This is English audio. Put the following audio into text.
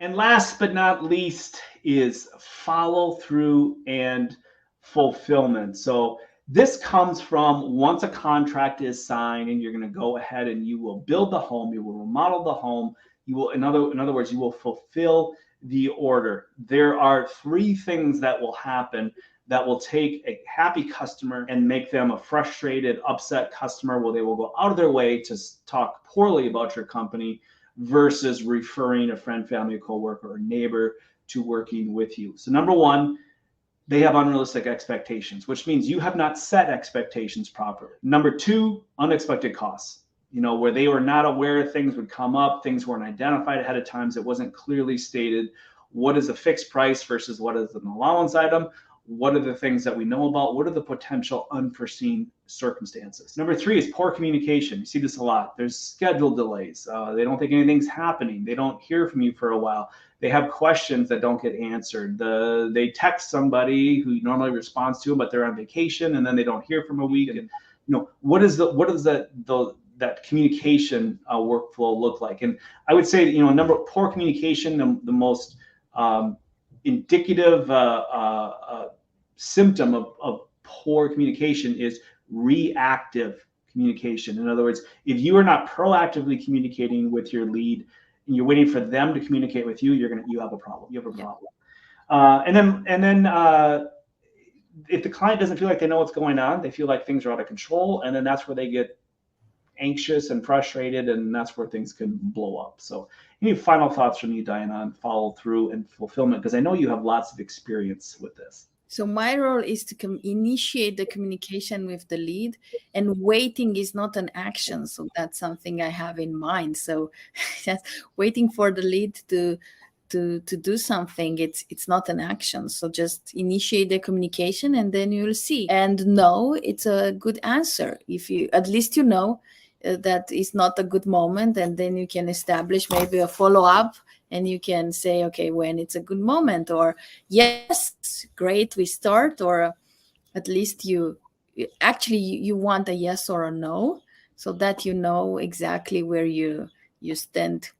And last but not least is follow through and fulfillment. So this comes from once a contract is signed and you're going to go ahead and you will build the home, you will remodel the home, you will, in other words, you will fulfill the order. There are three things that will happen that will take a happy customer and make them a frustrated, upset customer, where they will go out of their way to talk poorly about your company versus referring a friend, family, coworker, or neighbor to working with you. So number one, they have unrealistic expectations, which means you have not set expectations properly. Number two, unexpected costs, where they were not aware things would come up, things weren't identified ahead of time, it wasn't clearly stated what is a fixed price versus what is an allowance item. What are the things that we know about? What are the potential unforeseen circumstances? Number three is poor communication. You see this a lot. There's schedule delays. They don't think anything's happening. They don't hear from you for a while. They have questions that don't get answered. They text somebody who normally responds to them, but they're on vacation, and then they don't hear from a week. And what does that communication workflow look like? And I would say poor communication, the most indicative symptom of poor communication is reactive communication. In other words, if you are not proactively communicating with your lead and you're waiting for them to communicate with you, you have a problem. You have a problem. And then if the client doesn't feel like they know what's going on, they feel like things are out of control, and then that's where they get anxious and frustrated, and that's where things can blow up. So any final thoughts from you, Diana, on follow through and fulfillment? Because I know you have lots of experience with this. So my role is to initiate the communication with the lead, and waiting is not an action. So that's something I have in mind. So just waiting for the lead to do something, it's not an action. So just initiate the communication, and then you'll see. And no, it's a good answer. If you, at least that is not a good moment, and then you can establish maybe a follow-up, and you can say, okay, when it's a good moment, or yes, great, we start, or at least you want a yes or a no, so that you know exactly where you stand